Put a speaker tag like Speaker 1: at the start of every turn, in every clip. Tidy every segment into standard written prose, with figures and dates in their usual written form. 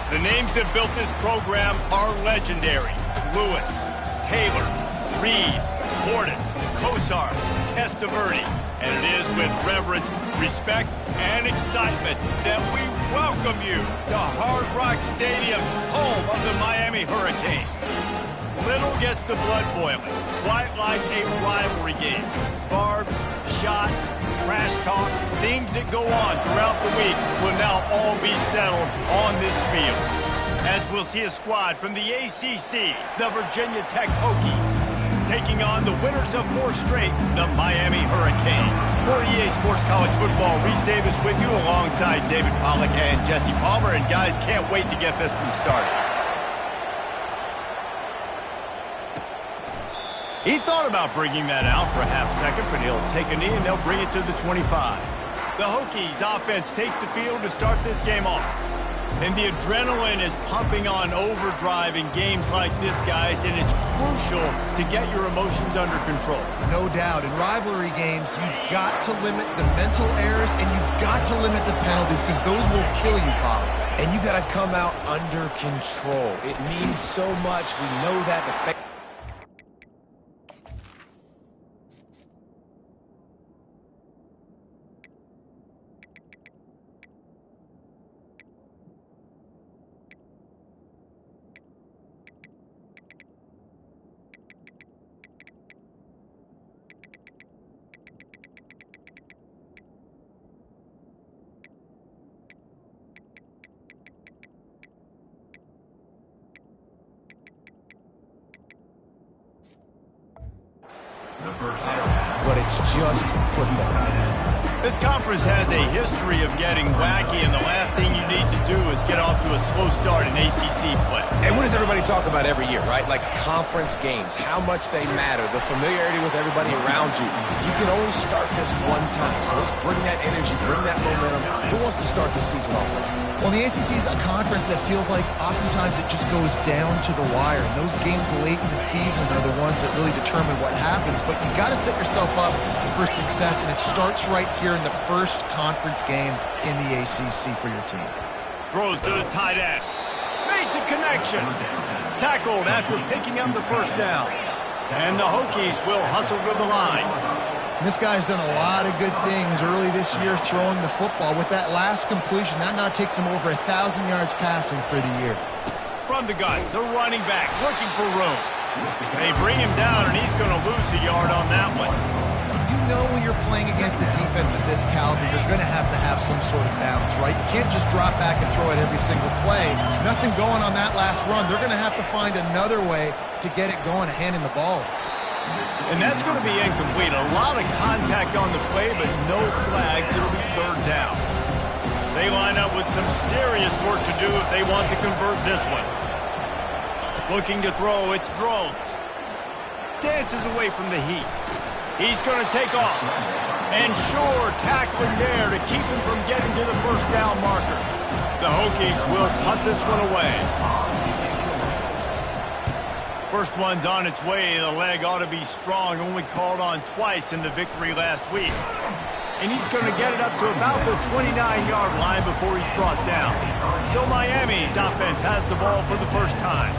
Speaker 1: The names that built this program are legendary. Lewis, Taylor, Reed, Portis, Kosar, Testaverde. And it is with reverence, respect, and excitement that we welcome you to Hard Rock Stadium, home of the Miami Hurricanes. Little gets the blood boiling, quite like a rivalry game. Barbs, shots, trash talk, things that go on throughout the week will now all be settled on this field. As we'll see a squad from the ACC, the Virginia Tech Hokies, taking on the winners of 4 straight, the Miami Hurricanes. For EA Sports College Football, Reese Davis with you alongside David Pollack and Jesse Palmer. And guys, can't wait to get this one started. He thought about bringing that out for a half second, but he'll take a knee and they'll bring it to the 25. The Hokies offense takes the field to start this game off. And the adrenaline is pumping on overdrive in games like this, guys, and it's crucial to get your emotions under control.
Speaker 2: No doubt. In rivalry games, you've got to limit the mental errors and you've got to limit the penalties because those will kill you, Polly.
Speaker 3: And you got to come out under control. It means so much. We know that. But it's just football.
Speaker 1: This conference has a history of getting wacky, and the last thing you need to do is get off to a slow start in ACC play.
Speaker 3: And what does everybody talk about every year, right? Like conference games, how much they matter, the familiarity with everybody around you. You can only start this one time, so let's bring that energy, bring that momentum. Who wants to start the season off with?
Speaker 2: Well, the ACC is a conference that feels like oftentimes it just goes down to the wire. And those games late in the season are the ones that really determine what happens. But you've got to set yourself up for success, and it starts right here in the first conference game in the ACC for your team.
Speaker 1: Throws to the tight end. Makes a connection. Tackled after picking up the first down. And the Hokies will hustle to the line.
Speaker 2: This guy's done a lot of good things early this year throwing the football. With that last completion, that now takes him over 1,000 yards passing for the year.
Speaker 1: From the gun, the running back looking for room. They bring him down, and he's going to lose a yard on that one.
Speaker 2: You know when you're playing against a defense of this caliber, you're going to have some sort of balance, right? You can't just drop back and throw it every single play. Nothing going on that last run. They're going to have to find another way to get it going and handing the ball.
Speaker 1: And that's going to be incomplete. A lot of contact on the play, but no flags. It'll be third down. They line up with some serious work to do if they want to convert this one. Looking to throw, it's Drones. Dances away from the heat. He's going to take off. And sure, tackling there to keep him from getting to the first down marker. The Hokies will punt this one away. First one's on its way. The leg ought to be strong. Only called on twice in the victory last week. And he's going to get it up to about the 29-yard line before he's brought down. So Miami's offense has the ball for the first time.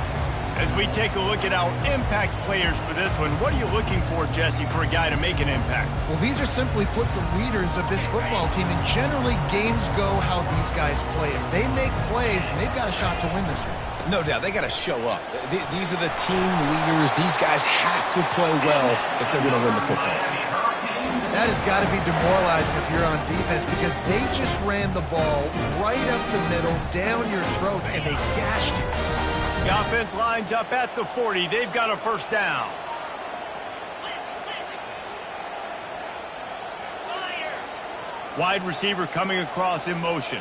Speaker 1: As we take a look at our impact players for this one, what are you looking for, Jesse, for a guy to make an impact?
Speaker 2: Well, these are simply put the leaders of this football team, and generally games go how these guys play. If they make plays, then they've got a shot to win this one.
Speaker 3: No doubt, they got to show up. These are the team leaders. These guys have to play well if they're going to win the football game.
Speaker 2: That has got to be demoralizing if you're on defense because they just ran the ball right up the middle, down your throats, and they gashed you.
Speaker 1: The offense lines up at the 40. They've got a first down. Wide receiver coming across in motion.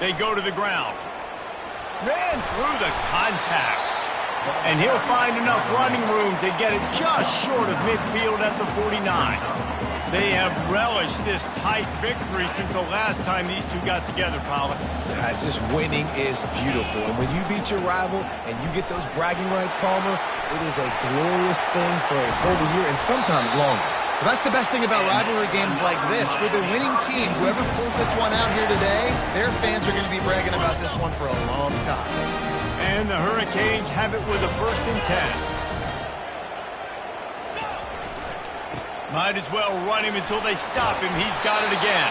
Speaker 1: They go to the ground. Ran through the contact. And he'll find enough running room to get it just short of midfield at the 49. They have relished this tight victory since the last time these two got together, Pollard.
Speaker 3: Guys, this winning is beautiful. And when you beat your rival and you get those bragging rights, Palmer, it is a glorious thing for a whole year and sometimes longer.
Speaker 2: Well, that's the best thing about rivalry games like this. For the winning team, whoever pulls this one out here today, their fans are going to be bragging about this one for a long time.
Speaker 1: And the Hurricanes have it with a 1st and 10. Might as well run him until they stop him. He's got it again.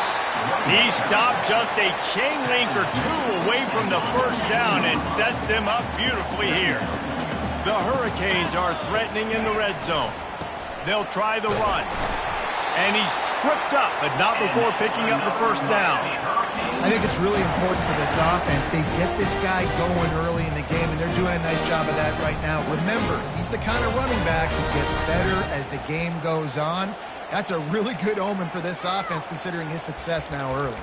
Speaker 1: He stopped just a chain link or two away from the 1st down and sets them up beautifully here. The Hurricanes are threatening in the red zone. They'll try the run. And he's tripped up, but not before picking up the 1st down.
Speaker 2: I think it's really important for this offense. They get this guy going early in the game, and they're doing a nice job of that right now. Remember, he's the kind of running back who gets better as the game goes on. That's a really good omen for this offense, considering his success now early.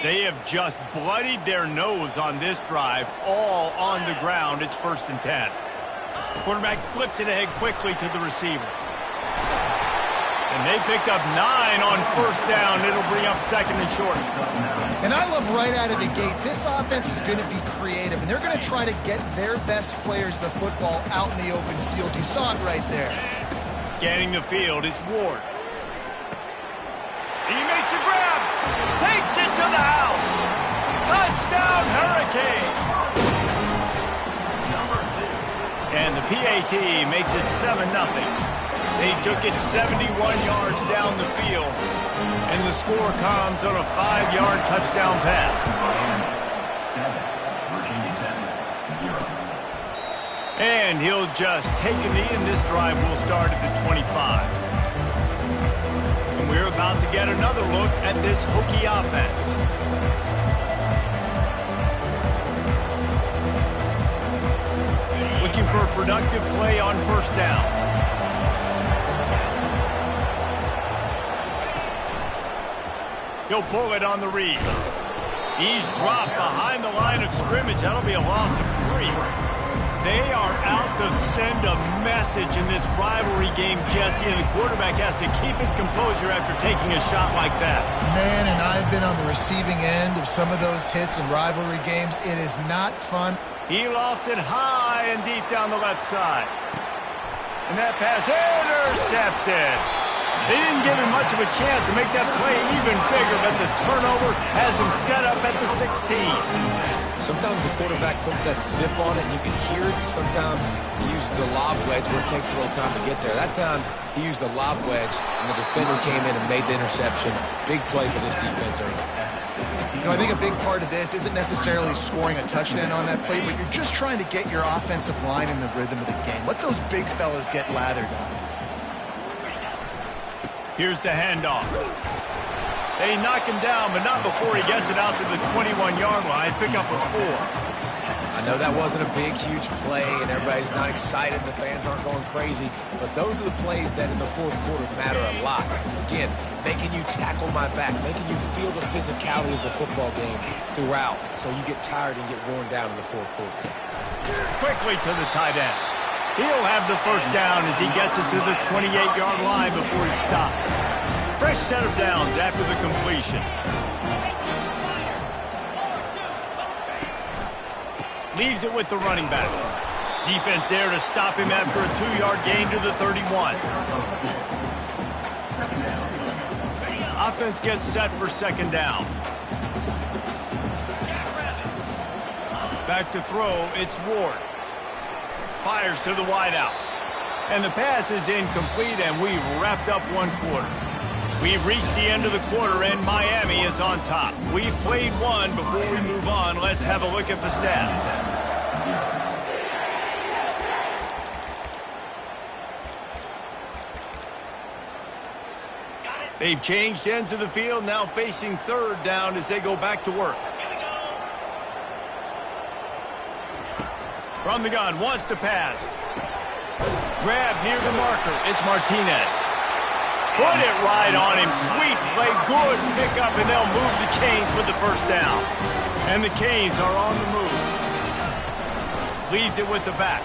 Speaker 1: They have just bloodied their nose on this drive, all on the ground. It's 1st and 10. Quarterback flips it ahead quickly to the receiver. And they picked up 9 on 1st down. It'll bring up 2nd and short.
Speaker 2: And I love right out of the gate, this offense is going to be creative, and they're going to try to get their best players the football out in the open field. You saw it right there.
Speaker 1: Scanning the field, it's Ward. He makes a grab. Takes it to the house. Touchdown, Hurricane. And the PAT makes it 7-0. They took it 71 yards down the field, and the score comes on a 5-yard touchdown pass. And he'll just take a knee, and this drive will start at the 25. And we're about to get another look at this Hokie offense. Looking for a productive play on 1st down. He'll pull it on the read. He's dropped behind the line of scrimmage. That'll be a loss of 3. They are out to send a message in this rivalry game, Jesse, and the quarterback has to keep his composure after taking a shot like that.
Speaker 2: Man, and I've been on the receiving end of some of those hits in rivalry games. It is not fun.
Speaker 1: He lofts it high and deep down the left side. And that pass intercepted. They didn't give him much of a chance to make that play even bigger, but the turnover has him set up at the 16.
Speaker 3: Sometimes the quarterback puts that zip on it and you can hear it. Sometimes he uses the lob wedge where it takes a little time to get there. That time he used the lob wedge and the defender came in and made the interception. Big play for this defense early.
Speaker 2: You know, I think a big part of this isn't necessarily scoring a touchdown on that play, but you're just trying to get your offensive line in the rhythm of the game. Let those big fellas get lathered up.
Speaker 1: Here's the handoff. They knock him down, but not before he gets it out to the 21-yard line. Pick up a 4.
Speaker 3: I know that wasn't a big, huge play, and everybody's not excited. The fans aren't going crazy. But those are the plays that in the 4th quarter matter a lot. Again, making you tackle my back, making you feel the physicality of the football game throughout, so you get tired and get worn down in the 4th quarter.
Speaker 1: Quickly to the tight end. He'll have the 1st down as he gets it to the 28-yard line before he stopped. Fresh set of downs after the completion. Leaves it with the running back. Defense there to stop him after a 2-yard gain to the 31. Offense gets set for 2nd down. Back to throw, it's Ward. Fires to the wideout. And the pass is incomplete, and we've wrapped up 1 quarter. We've reached the end of the quarter, and Miami is on top. We've played 1. Before we move on, let's have a look at the stats. They've changed ends of the field, now facing 3rd down as they go back to work. From the gun, wants to pass. Grab near the marker. It's Martinez. Put it right on him. Sweet play, good pickup, and they'll move the chains with the 1st down. And the Canes are on the move. Leaves it with the back.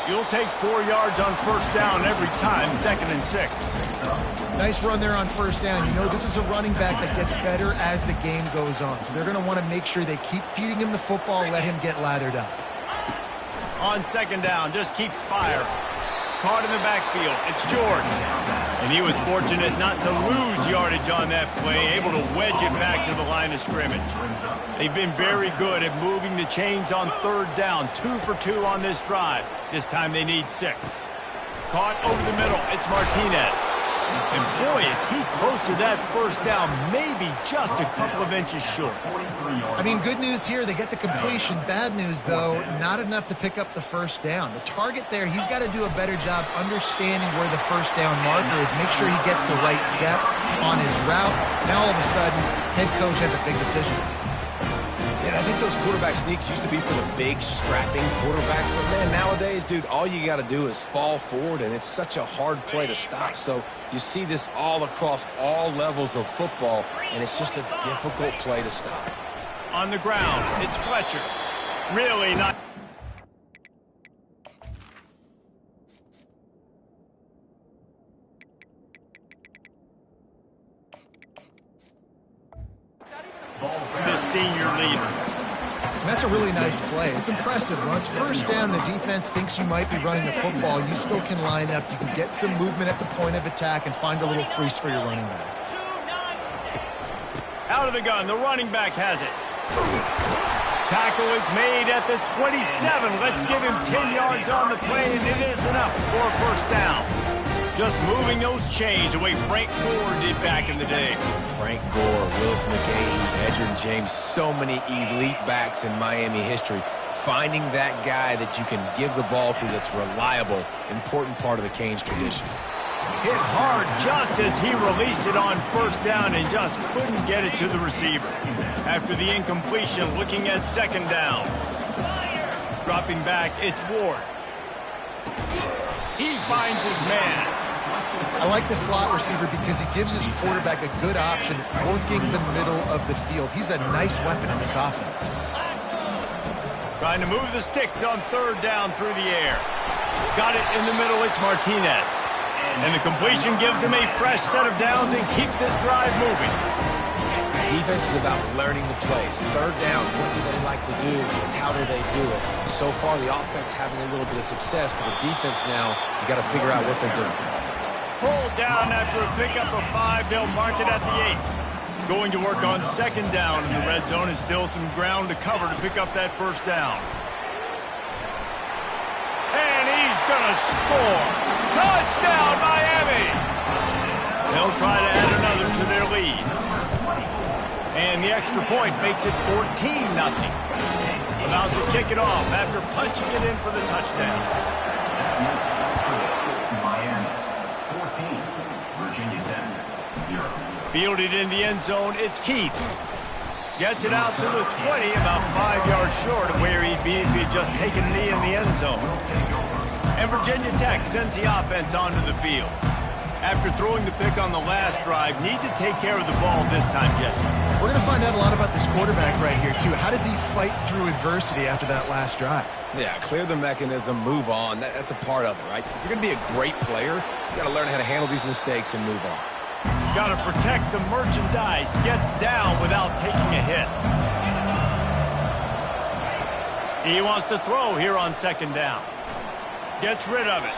Speaker 1: You'll take 4 yards on first down every time, 2nd and 6.
Speaker 2: Nice run there on first down. You know, this is a running back that gets better as the game goes on. So they're going to want to make sure they keep feeding him the football, let him get lathered up.
Speaker 1: On 2nd down, just keeps firing. Caught in the backfield. It's George. And he was fortunate not to lose yardage on that play, able to wedge it back to the line of scrimmage. They've been very good at moving the chains on 3rd down. 2 for 2 on this drive. This time they need 6. Caught over the middle. It's Martinez. And boy, is he close to that first down, maybe just a couple of inches short.
Speaker 2: I mean, good news here, they get the completion. Bad news, though, not enough to pick up the first down. The target there, he's got to do a better job understanding where the first down marker is, make sure he gets the right depth on his route. Now, all of a sudden, head coach has a big decision.
Speaker 3: And I think those quarterback sneaks used to be for the big, strapping quarterbacks. But, man, nowadays, dude, all you got to do is fall forward, and it's such a hard play to stop. So you see this all across all levels of football, and it's just a difficult play to stop.
Speaker 1: On the ground, it's Fletcher. Really not. The senior leader.
Speaker 2: And that's a really nice play. It's impressive. When it's first down, the defense thinks you might be running the football. You still can line up. You can get some movement at the point of attack and find a little crease for your running back.
Speaker 1: Out of the gun, the running back has it. Tackle is made at the 27. Let's give him 10 yards on the play, and it is enough for a first down. Just moving those chains the way Frank Gore did back in the day.
Speaker 3: Frank Gore, Willis McGahee, Edgerrin James, so many elite backs in Miami history. Finding that guy that you can give the ball to that's reliable, important part of the Canes tradition.
Speaker 1: Hit hard just as he released it on first down and just couldn't get it to the receiver. After the incompletion, looking at 2nd down. Dropping back, it's Ward. He finds his man.
Speaker 2: I like the slot receiver because he gives his quarterback a good option working the middle of the field. He's a nice weapon in this offense.
Speaker 1: Trying to move the sticks on 3rd down through the air. Got it in the middle, it's Martinez. And the completion gives him a fresh set of downs and keeps this drive moving.
Speaker 3: Defense is about learning the plays. 3rd down, what do they like to do? How do they do it? So far, the offense having a little bit of success, but the defense now, you got to figure out what they're doing.
Speaker 1: Pulled down after a pickup of 5. They'll mark it at the 8. Going to work on 2nd down in the red zone, and still some ground to cover to pick up that first down. And he's going to score. Touchdown, Miami! They'll try to add another to their lead. And the extra point makes it 14-0. About to kick it off after punching it in for the touchdown.
Speaker 4: Miami, 14, Virginia Tech, 0.
Speaker 1: Fielded in the end zone, it's Heath. Gets it out to the 20, about 5 yards short of where he'd be if he'd just taken a knee in the end zone. And Virginia Tech sends the offense onto the field. After throwing the pick on the last drive, need to take care of the ball this time, Jesse.
Speaker 2: We're going to find out a lot about this quarterback right here, too. How does he fight through adversity after that last drive?
Speaker 3: Yeah, clear the mechanism, move on. That's a part of it, right? If you're going to be a great player, you got to learn how to handle these mistakes and move on.
Speaker 1: Got to protect the merchandise. Gets down without taking a hit. He wants to throw here on 2nd down. Gets rid of it.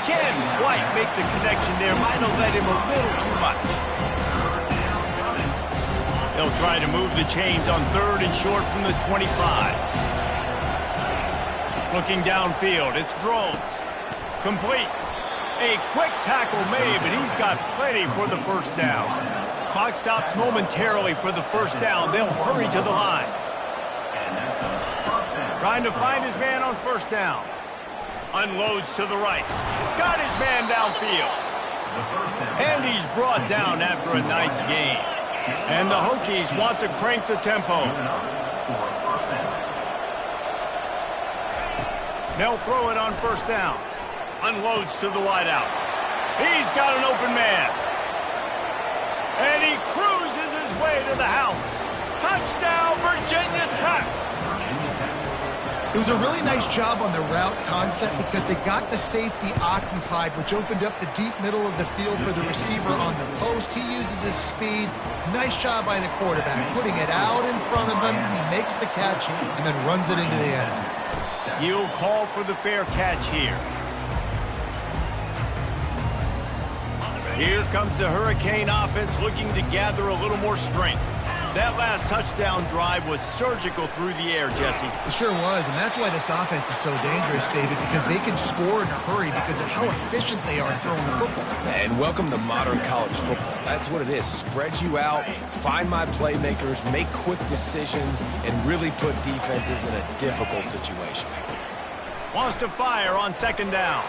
Speaker 1: Can't quite make the connection there. Might have led him a little too much. They'll try to move the chains on 3rd and short from the 25. Looking downfield, it's Drones. Complete. A quick tackle made, but he's got plenty for the first down. Clock stops momentarily for the first down. They'll hurry to the line. Trying to find his man on first down. Unloads to the right. Got his man downfield. And he's brought down after a nice gain. And the Hokies want to crank the tempo. They'll throw it on first down. Unloads to the wideout. He's got an open man. And he cruises his way to the house. Touchdown, Virginia Tech.
Speaker 2: It was a really nice job on the route concept because they got the safety occupied, which opened up the deep middle of the field for the receiver on the post. He uses his speed. Nice job by the quarterback, putting it out in front of him. He makes the catch and then runs it into the end zone.
Speaker 1: He'll call for the fair catch here. Here comes the Hurricane offense looking to gather a little more strength. That last touchdown drive was surgical through the air, Jesse.
Speaker 2: It sure was, and that's why this offense is so dangerous, David, because they can score in a hurry because of how efficient they are throwing the football.
Speaker 3: And welcome to modern college football. That's what it is. Spread you out, find my playmakers, make quick decisions, and really put defenses in a difficult situation.
Speaker 1: Wants to fire on second down.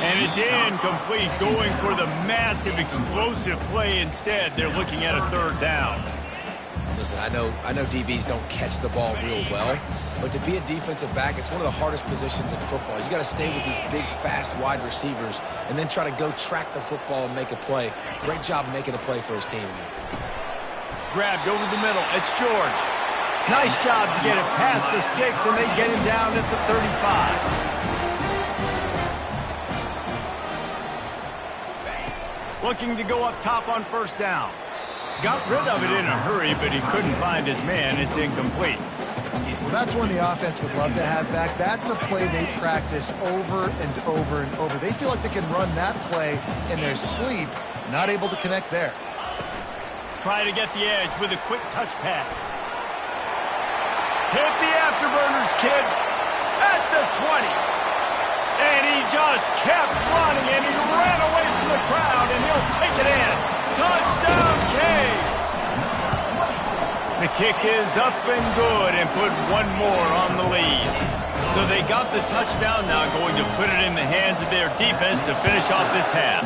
Speaker 1: And it's incomplete, going for the massive, explosive play instead. They're looking at a third down.
Speaker 3: Listen, I know DBs don't catch the ball real well, but to be a defensive back, it's one of the hardest positions in football. You got to stay with these big, fast, wide receivers and then try to go track the football and make a play. Great job making a play for his team.
Speaker 1: Grabbed over the middle. It's George. Nice job to get it past the sticks, and they get him down at the 35. Looking to go up top on first down. Got rid of it in a hurry, but he couldn't find his man. It's incomplete.
Speaker 2: Well, that's one the offense would love to have back. That's a play they practice over and over and over. They feel like they can run that play in their sleep, not able to connect there.
Speaker 1: Try to get the edge with a quick touch pass. Hit the afterburners, kid, at the 20. And he just kept running, and he ran away from the crowd, and he'll take it in. Touchdown, Canes! The kick is up and good, and put one more on the lead. So they got the touchdown, now going to put it in the hands of their defense to finish off this half.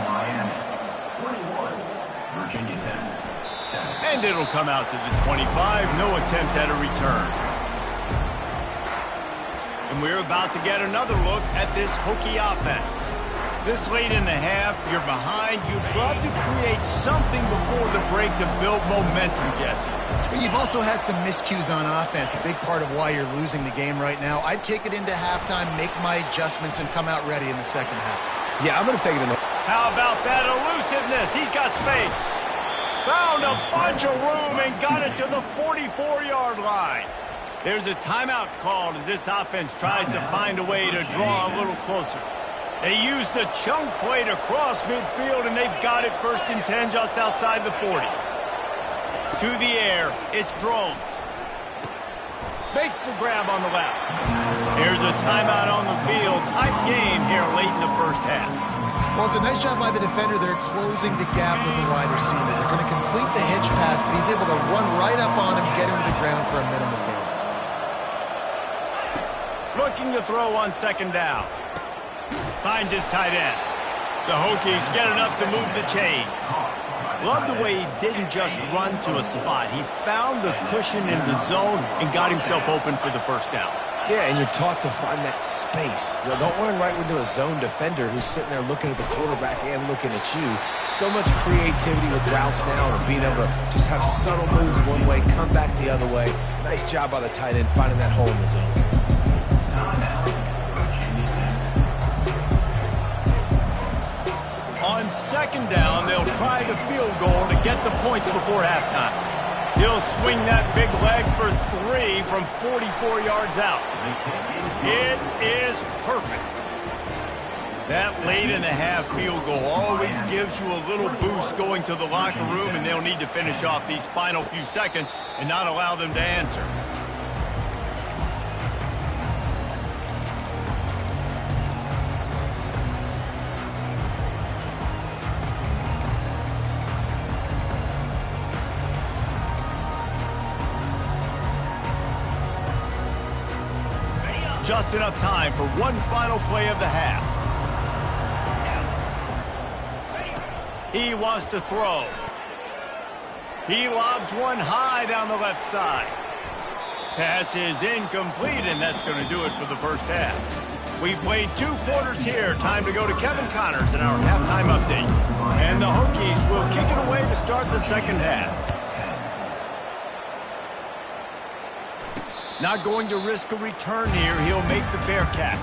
Speaker 1: And it'll come out to the 25, no attempt at a return. And we're about to get another look at this Hokie offense. This late in the half, you're behind. You'd love to create something before the break to build momentum, Jesse.
Speaker 2: But you've also had some miscues on offense, a big part of why you're losing the game right now. I'd take it into halftime, make my adjustments, and come out ready in the second half.
Speaker 3: Yeah, I'm going to take it in.
Speaker 1: How about that elusiveness? He's got space. Found a bunch of room and got it to the 44-yard line. There's a timeout called as this offense tries to find a way to draw a little closer. They used the chunk play to cross midfield, and they've got it 1st and 10 just outside the 40. To the air, it's Drones. Makes the grab on the left. Here's a timeout on the field. Tight game here late in the first half.
Speaker 2: Well, it's a nice job by the defender. They're closing the gap with the wide receiver. They're going to complete the hitch pass, but he's able to run right up on him, get him to the ground for a minimal gain.
Speaker 1: Looking to throw on second down. Finds his tight end. The Hokies get enough to move the chains. Love the way he didn't just run to a spot. He found the cushion in the zone and got himself open for the first down.
Speaker 3: Yeah, and you're taught to find that space. You know, don't run right into a zone defender who's sitting there looking at the quarterback and looking at you. So much creativity with routes now and being able to just have subtle moves one way, come back the other way. Nice job by the tight end finding that hole in the zone.
Speaker 1: On second down, they'll try the field goal to get the points before halftime. He'll swing that big leg for 3 from 44 yards out. It is perfect. That late in the half field goal always gives you a little boost going to the locker room, and they'll need to finish off these final few seconds and not allow them to answer. Just enough time for one final play of the half. He wants to throw. He lobs one high down the left side. Pass is incomplete, and that's going to do it for the first half. We've played 2 quarters here. Time to go to Kevin Connors in our halftime update. And the Hokies will kick it away to start the second half. Not going to risk a return here. He'll make the fair catch.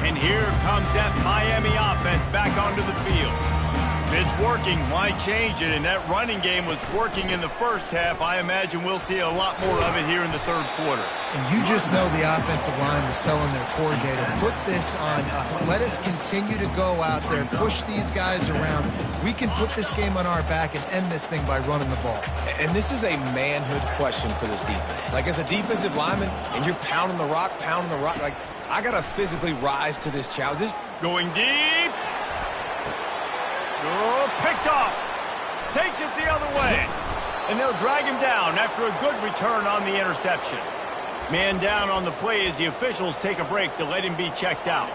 Speaker 1: And here comes that Miami offense back onto the field. If it's working, why change it? And that running game was working in the first half. I imagine we'll see a lot more of it here in the third quarter.
Speaker 2: And you just know the offensive line was telling their coordinator, put this on us. Let us continue to go out there, push these guys around. We can put this game on our back and end this thing by running the ball.
Speaker 3: And this is a manhood question for this defense. Like, as a defensive lineman, and you're pounding the rock, like, I got to physically rise to this challenge. Just
Speaker 1: going deep. Oh, picked off. Takes it the other way. And they'll drag him down after a good return on the interception. Man down on the play as the officials take a break to let him be checked out.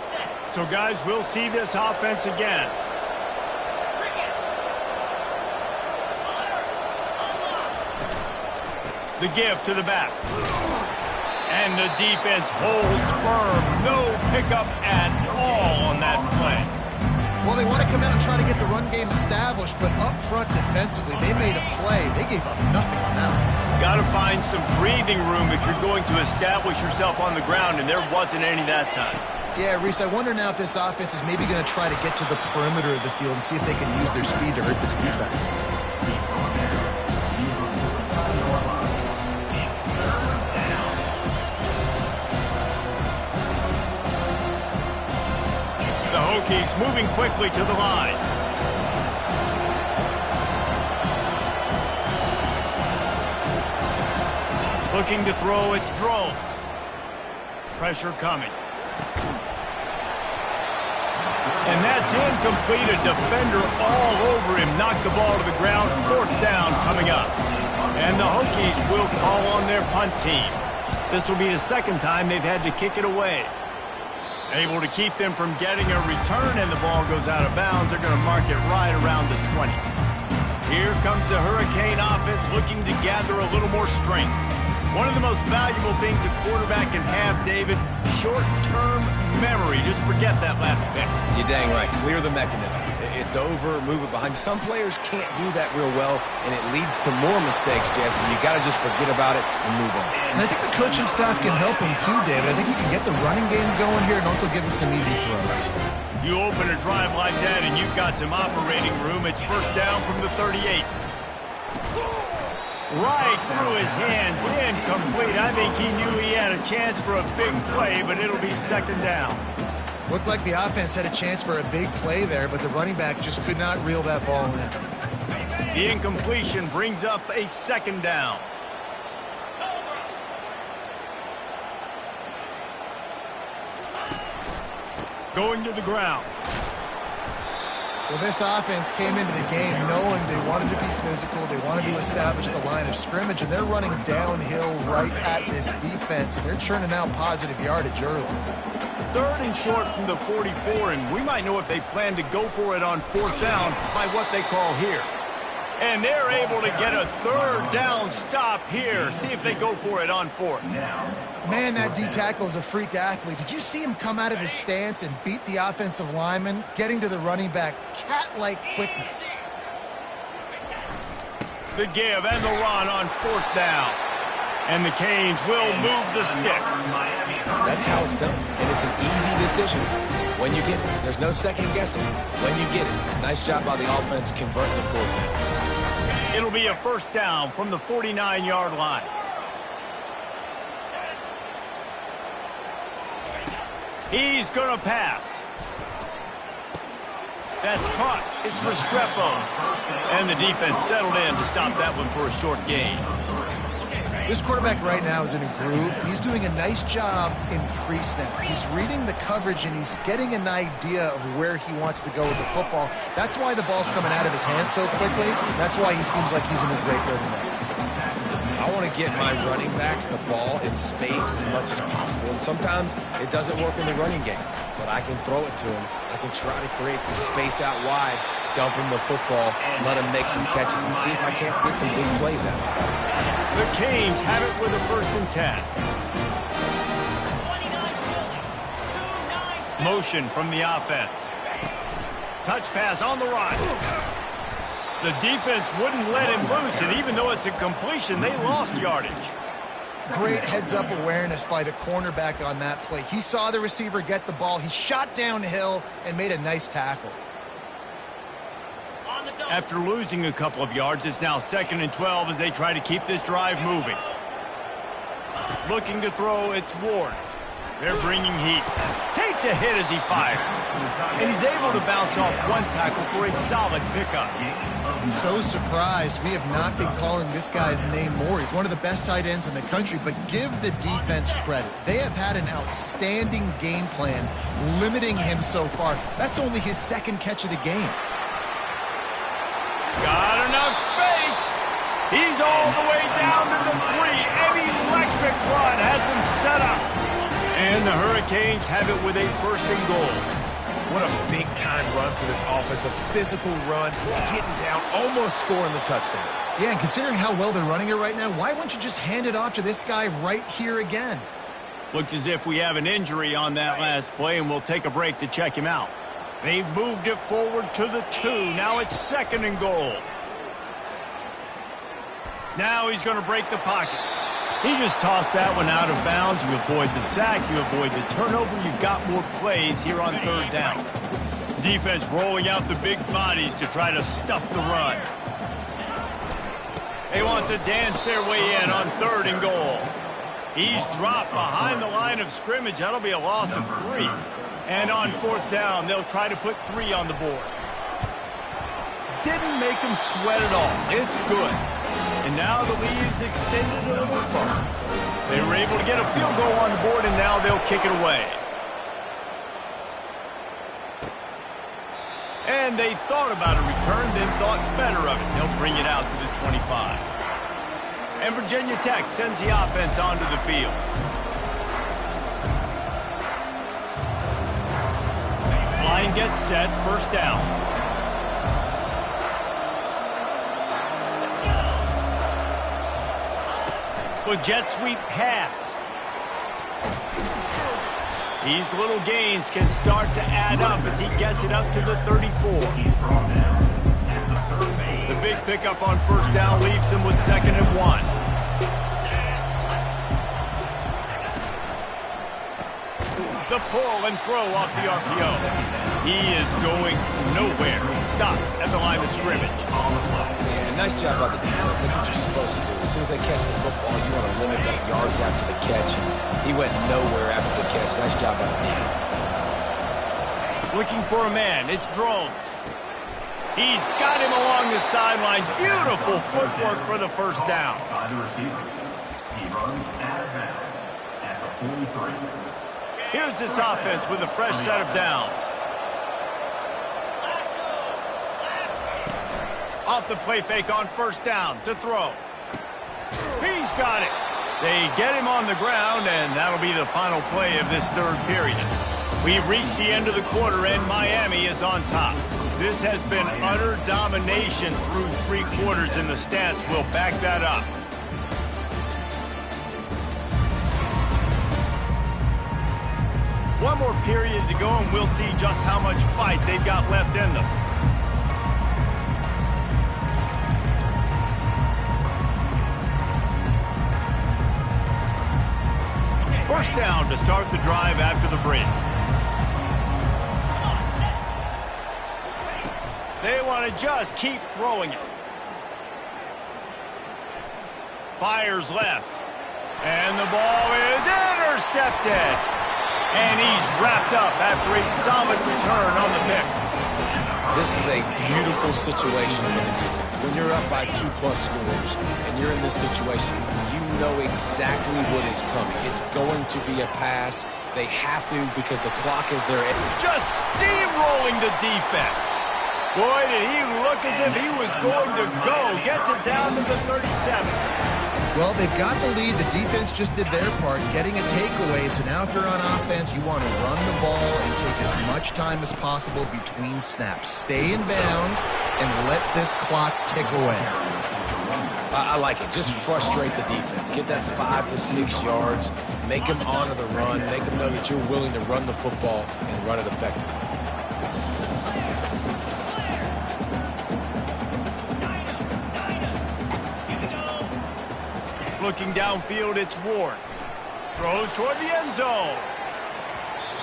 Speaker 1: So, guys, we'll see this offense again. The give to the back. And the defense holds firm. No pickup at all on that play.
Speaker 2: Well, they want to come out and try to get the run game established, but up front defensively, they made a play. They gave up nothing on that one.
Speaker 1: Got to find some breathing room if you're going to establish yourself on the ground, and there wasn't any that time.
Speaker 2: Yeah, Reese, I wonder now if this offense is maybe going to try to get to the perimeter of the field and see if they can use their speed to hurt this defense.
Speaker 1: The Hokies moving quickly to the line. Looking to throw, it's drones. Pressure coming. And that's incomplete. A defender all over him. Knocked the ball to the ground. Fourth down coming up. And the Hokies will call on their punt team. This will be the second time they've had to kick it away. Able to keep them from getting a return, and the ball goes out of bounds. They're going to mark it right around the 20. Here comes the Hurricane offense looking to gather a little more strength. One of the most valuable things a quarterback can have, David, short-term memory. Just forget that last pick.
Speaker 3: You're dang right. Clear the mechanism. It's over, move it behind you. Some players can't do that real well, and it leads to more mistakes, Jesse. You got to just forget about it and move on.
Speaker 2: And I think the coaching staff can help him too, David. I think he can get the running game going here and also give him some easy throws.
Speaker 1: You open a drive like that, and you've got some operating room. It's first down from the 38. Right through his hands, incomplete. I think he knew he had a chance for a big play, but it'll be second down.
Speaker 2: Looked like the offense had a chance for a big play there, but the running back just could not reel that ball in.
Speaker 1: The incompletion brings up a second down. Going to the ground.
Speaker 2: Well, this offense came into the game knowing they wanted to be physical, they wanted to establish the line of scrimmage, and they're running downhill right at this defense, and they're churning out positive yardage early.
Speaker 1: Third and short from the 44, and we might know if they plan to go for it on fourth down by what they call here. And they're able to get a third down stop here. See if they go for it on fourth.
Speaker 2: Man, that D-tackle is a freak athlete. Did you see him come out of his stance and beat the offensive lineman, getting to the running back? Cat-like quickness.
Speaker 1: The give and the run on fourth down. And the Canes will move the sticks.
Speaker 3: That's how it's done, and it's an easy decision. When you get it, there's no second guessing. When you get it, nice job by the offense converting the fourth down.
Speaker 1: It'll be a first down from the 49-yard line. He's going to pass. That's caught. It's Restrepo. And the defense settled in to stop that one for a short gain.
Speaker 2: This quarterback right now is in a groove. He's doing a nice job in pre-snap. He's reading the coverage, and he's getting an idea of where he wants to go with the football. That's why the ball's coming out of his hands so quickly. That's why he seems like he's in a great rhythm now.
Speaker 3: I want to get my running backs the ball in space as much as possible, and sometimes it doesn't work in the running game, but I can throw it to him. I can try to create some space out wide, dump him the football, let him make some catches, and see if I can't get some big plays out of him.
Speaker 1: The Canes have it with a first and 10. Motion from the offense. Touch pass on the run. The defense wouldn't let him loose, and even though it's a completion, they lost yardage.
Speaker 2: Great heads-up awareness by the cornerback on that play. He saw the receiver get the ball. He shot downhill and made a nice tackle.
Speaker 1: After losing a couple of yards, it's now 2nd and 12 as they try to keep this drive moving. Looking to throw, it's Ward. They're bringing heat. Takes a hit as he fires. And he's able to bounce off one tackle for a solid pickup.
Speaker 2: So surprised. We have not been calling this guy's name more. He's one of the best tight ends in the country, but give the defense credit. They have had an outstanding game plan limiting him so far. That's only his 2nd catch of the game.
Speaker 1: Got enough space. He's all the way down to the 3. An electric run has him set up. And the Hurricanes have it with a 1st and goal.
Speaker 3: What a big-time run for this offense. A physical run, getting down, almost scoring the touchdown.
Speaker 2: Yeah, and considering how well they're running it right now, why wouldn't you just hand it off to this guy right here again?
Speaker 1: Looks as if we have an injury on that last play, and we'll take a break to check him out. They've moved it forward to the 2. Now it's 2nd and goal. Now he's going to break the pocket. He just tossed that one out of bounds. You avoid the sack, you avoid the turnover. You've got more plays here on 3rd down. Defense rolling out the big bodies to try to stuff the run. They want to dance their way in on 3rd and goal. He's dropped behind the line of scrimmage. That'll be a loss of 3. And on 4th down, they'll try to put 3 on the board. Didn't make him sweat at all. It's good. And now the lead is extended a little further. They were able to get a field goal on the board, and now they'll kick it away. And they thought about a return, then thought better of it. They'll bring it out to the 25. And Virginia Tech sends the offense onto the field. Line gets set, 1st down. With jet sweep pass. These little gains can start to add up as he gets it up to the 34. The big pickup on 1st down leaves him with 2nd and 1. The pull and throw off the RPO. He is going nowhere. Stop at the line of scrimmage.
Speaker 3: Yeah, nice job by the defense. That's what you're supposed to do. As soon as they catch the football, you want to limit that yards after the catch. He went nowhere after the catch. Nice job by the defense.
Speaker 1: Looking for a man. It's Drones. He's got him along the sidelines. Beautiful footwork for the 1st down.
Speaker 4: By the receivers. He runs out of bounds at the 43.
Speaker 1: Here's this offense with a fresh set of downs. Off the play fake on 1st down to throw. He's got it. They get him on the ground, and that'll be the final play of this 3rd period. We've reached the end of the quarter, and Miami is on top. This has been utter domination through 3 quarters, and the stats will back that up. One more period to go, and we'll see just how much fight they've got left in them. First down to start the drive after the break. They want to just keep throwing it. Fires left. And the ball is intercepted. And he's wrapped up after a solid return on the pick.
Speaker 3: This is a beautiful situation for the defense. When you're up by 2+ scores and you're in this situation, you know exactly what is coming. It's going to be a pass. They have to because the clock is there.
Speaker 1: Just steamrolling the defense. Boy, did he look as if he was going to go. Gets it down to the 37.
Speaker 2: Well, they've got the lead. The defense just did their part, getting a takeaway. So now if you're on offense, you want to run the ball and take as much time as possible between snaps. Stay in bounds and let this clock tick away.
Speaker 3: I like it. Just frustrate the defense. Get that 5 to 6 yards. Make them honor the run. Make them know that you're willing to run the football and run it effectively.
Speaker 1: Looking downfield, it's Ward. Throws toward the end zone.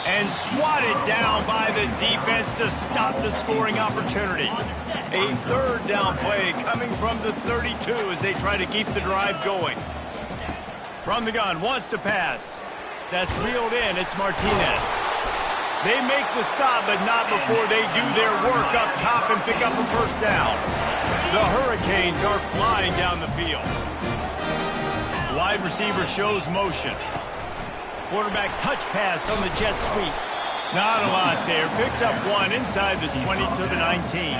Speaker 1: And swatted down by the defense to stop the scoring opportunity. A third down play coming from the 32 as they try to keep the drive going. From the gun, wants to pass. That's reeled in, it's Martinez. They make the stop, but not before they do their work up top and pick up a first down. The Hurricanes are flying down the field. Wide receiver shows motion. Quarterback touch pass on the jet sweep. Not a lot there. Picks up one inside the 20 to the 19.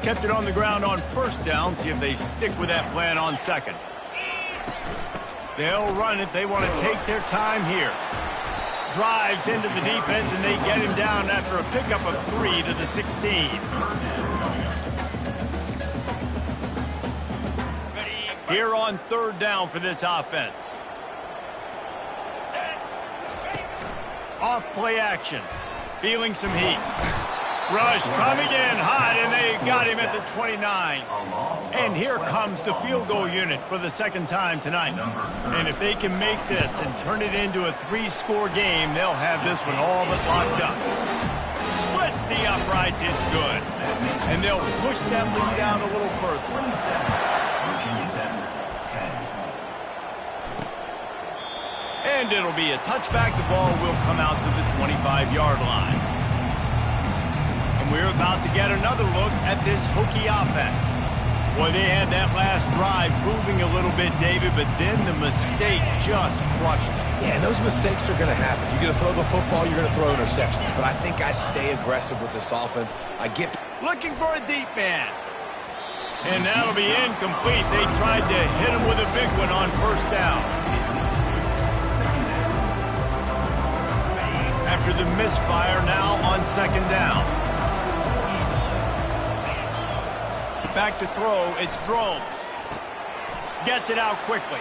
Speaker 1: Kept it on the ground on first down. See if they stick with that plan on second. They'll run it. They want to take their time here. Drives into the defense, and they get him down after a pickup of 3 to the 16. Here on third down for this offense. Off play action. Feeling some heat. Rush coming in hot, and they got him at the 29. And here comes the field goal unit for the second time tonight. And if they can make this and turn it into a 3-score game, they'll have this one all but locked up. Splits the uprights, it's good. And they'll push that lead out a little further. And it'll be a touchback. The ball will come out to the 25-yard line. We're about to get another look at this Hokie offense. Boy, they had that last drive moving a little bit, David, but then the mistake just crushed them.
Speaker 3: Yeah, and those mistakes are going to happen. You're going to throw the football, you're going to throw interceptions. But I think I stay aggressive with this offense. I get...
Speaker 1: Looking for a deep man. And that'll be incomplete. They tried to hit him with a big one on first down. After the misfire, now on second down. Back to throw, it's Drones. Gets it out quickly.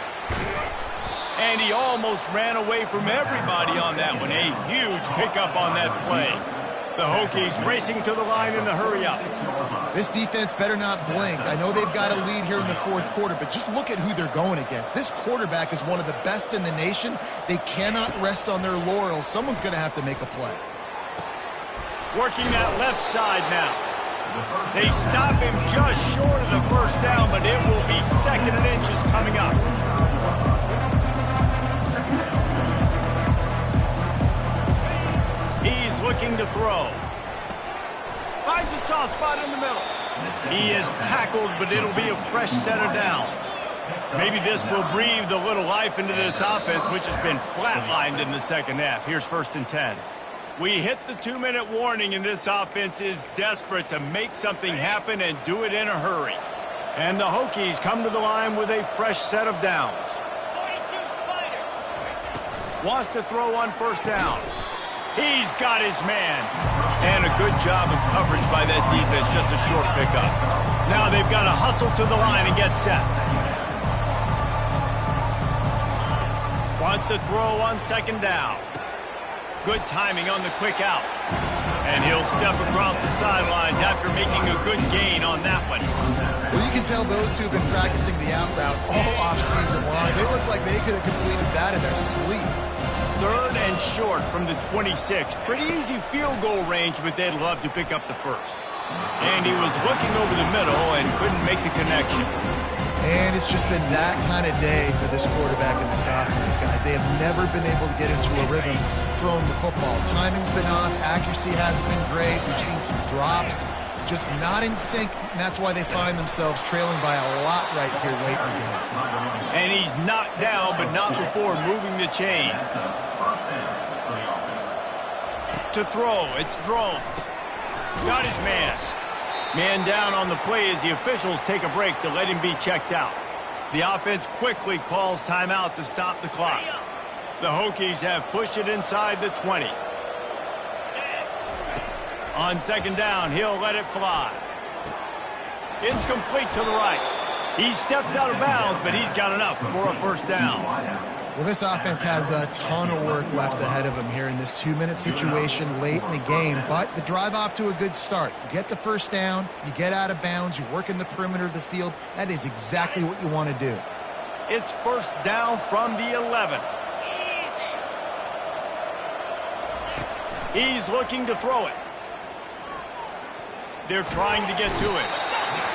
Speaker 1: And he almost ran away from everybody on that one. A huge pickup on that play. The Hokies racing to the line in the hurry-up.
Speaker 2: This defense better not blink. I know they've got a lead here in the fourth quarter, but just look at who they're going against. This quarterback is one of the best in the nation. They cannot rest on their laurels. Someone's going to have to make a play.
Speaker 1: Working that left side now. They stop him just short of the first down, but it will be second and inches coming up. He's looking to throw. Finds a soft spot in the middle. He is tackled, but it'll be a fresh set of downs. Maybe this will breathe a little life into this offense, which has been flatlined in the second half. Here's 1st and 10. We hit the 2-minute warning, and this offense is desperate to make something happen and do it in a hurry. And the Hokies come to the line with a fresh set of downs. Wants to throw on first down. He's got his man. And a good job of coverage by that defense, just a short pickup. Now they've got to hustle to the line and get set. Wants to throw on second down. Good timing on the quick out. And he'll step across the sidelines after making a good gain on that one.
Speaker 2: Well, you can tell those two have been practicing the out route all offseason long. They look like they could have completed that in their sleep.
Speaker 1: 3rd and short from the 26. Pretty easy field goal range, but they'd love to pick up the first. And he was looking over the middle and couldn't make the connection.
Speaker 2: And it's just been that kind of day for this quarterback and this offense, guys. They have never been able to get into a rhythm throwing the football. Timing's been off. Accuracy hasn't been great. We've seen some drops. Just not in sync, and that's why they find themselves trailing by a lot right here late in the game.
Speaker 1: And he's knocked down, but not before moving the chains. To throw, it's Drones. Got his man. Man down on the play as the officials take a break to let him be checked out. The offense quickly calls timeout to stop the clock. The Hokies have pushed it inside the 20. On second down, he'll let it fly. It's complete to the right. He steps out of bounds, but he's got enough for a first down.
Speaker 2: Well, this offense has a ton of work left ahead of them here in this 2-minute situation late in the game, but the drive off to a good start. You get the first down, you get out of bounds, you work in the perimeter of the field. That is exactly what you want to do.
Speaker 1: It's first down from the 11. He's looking to throw it. They're trying to get to it.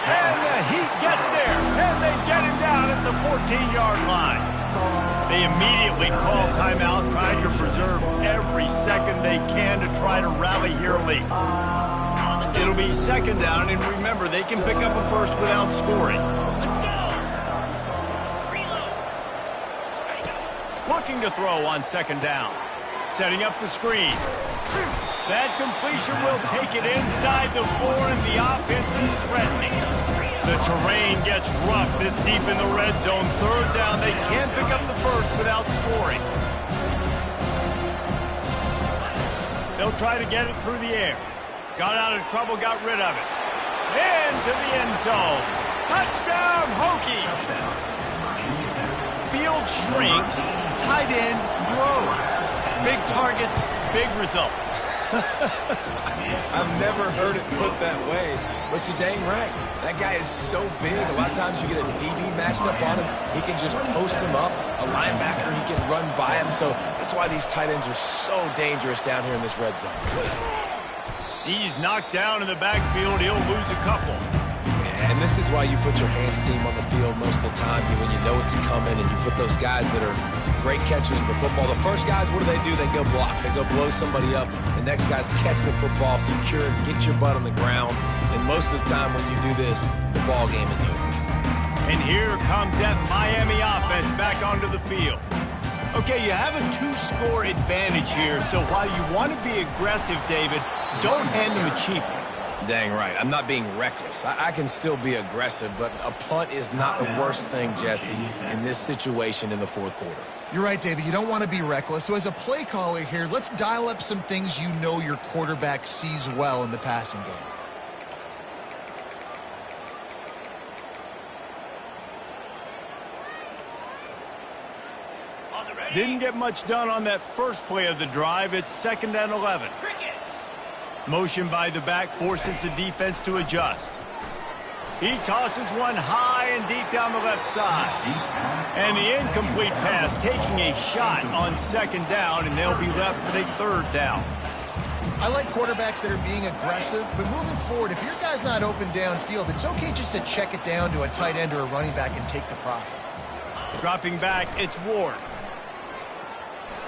Speaker 1: And the Heat gets there, and they get him down at the 14-yard line. They immediately call timeout, trying to preserve every second they can to try to rally here late. It'll be second down, and remember, they can pick up a first without scoring. Looking to throw on second down. Setting up the screen. That completion will take it inside the 4, and the offense is threatening. The terrain gets rough this deep in the red zone. Third down, they can't pick up the first without scoring. They'll try to get it through the air. Got out of trouble, got rid of it. Into the end zone. Touchdown, Hokies! Field shrinks, tight end grows. Big targets, big results.
Speaker 3: I've never heard it put that way, but you're dang right. That guy is so big. A lot of times you get a DB matched up on him. He can just post him up. A linebacker, he can run by him. So that's why these tight ends are so dangerous down here in this red zone.
Speaker 1: He's knocked down in the backfield. He'll lose a couple.
Speaker 3: And this is why you put your hands team on the field most of the time when you know it's coming, and you put those guys that are great catchers in the football. The first guys, what do? They go block. They go blow somebody up. The next guys catch the football, secure it, get your butt on the ground. And most of the time when you do this, the ball game is over.
Speaker 1: And here comes that Miami offense back onto the field. Okay, you have a 2-score advantage here, so while you want to be aggressive, David, don't hand them a cheap one.
Speaker 3: Dang right. I'm not being reckless. I can still be aggressive, but a punt is not the worst thing, Jesse, in this situation in the fourth quarter.
Speaker 2: You're right, David. You don't want to be reckless. So as a play caller here, let's dial up some things you know your quarterback sees well in the passing game.
Speaker 1: Didn't get much done on that first play of the drive. It's second and 11. Motion by the back forces the defense to adjust. He tosses one high and deep down the left side. And the incomplete pass taking a shot on second down, and they'll be left with a third down.
Speaker 2: I like quarterbacks that are being aggressive, but moving forward, if your guy's not open downfield, it's okay just to check it down to a tight end or a running back and take the profit.
Speaker 1: Dropping back, it's Ward.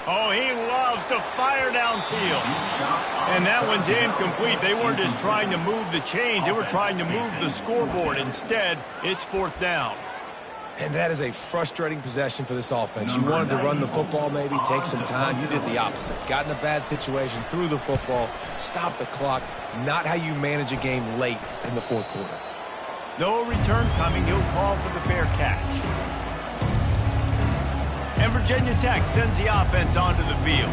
Speaker 1: Oh, he loves to fire downfield. And that one's incomplete. They weren't just trying to move the chains. They were trying to move the scoreboard. Instead, it's fourth down.
Speaker 3: And that is a frustrating possession for this offense. You wanted to run the football, maybe take some time. You did the opposite. Got in a bad situation, threw the football, stopped the clock. Not how you manage a game late in the fourth quarter.
Speaker 1: No return coming. He'll call for the fair catch. And Virginia Tech sends the offense onto the field.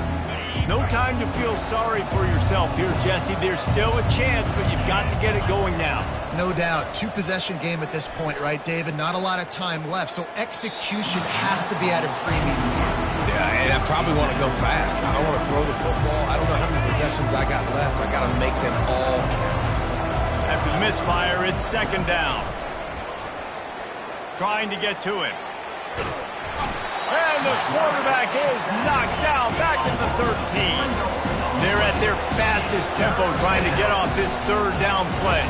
Speaker 1: No time to feel sorry for yourself here, Jesse. There's still a chance, but you've got to get it going now.
Speaker 2: No doubt. 2-possession game at this point, right, David? Not a lot of time left, so execution has to be at a premium here.
Speaker 3: Yeah, and I probably want to go fast. I don't want to throw the football. I don't know how many possessions I got left. I got to make them all count.
Speaker 1: After the misfire, it's second down. Trying to get to it. And the quarterback is knocked down back in the 13. They're at their fastest tempo trying to get off this third down play.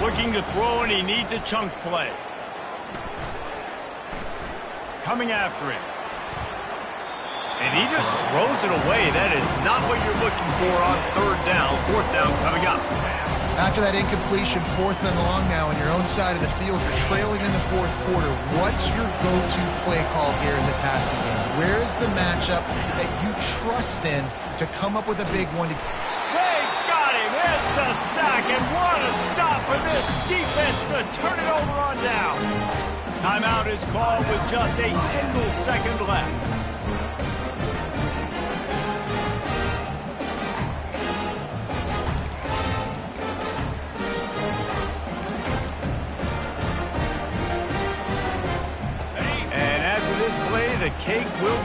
Speaker 1: Looking to throw, and he needs a chunk play. Coming after him. And he just throws it away. That is not what you're looking for on third down. Fourth down coming up.
Speaker 2: After that incompletion, fourth and long now on your own side of the field, you're trailing in the fourth quarter. What's your go-to play call here in the passing game? Where is the matchup that you trust in to come up with a big one?
Speaker 1: They got him. It's a sack, and what a stop for this defense to turn it over on down. Timeout is called with just a single second left.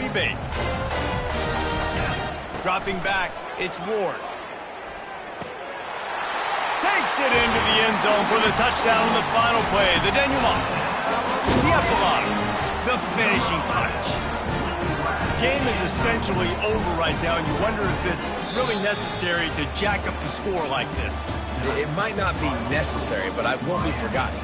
Speaker 1: rebate. Dropping back, it's Ward. Takes it into the end zone for the touchdown on the final play. The denouement. The epilogue. The finishing touch. Game is essentially over right now, and you wonder if it's really necessary to jack up the score like this.
Speaker 3: It might not be necessary, but I won't be forgotten.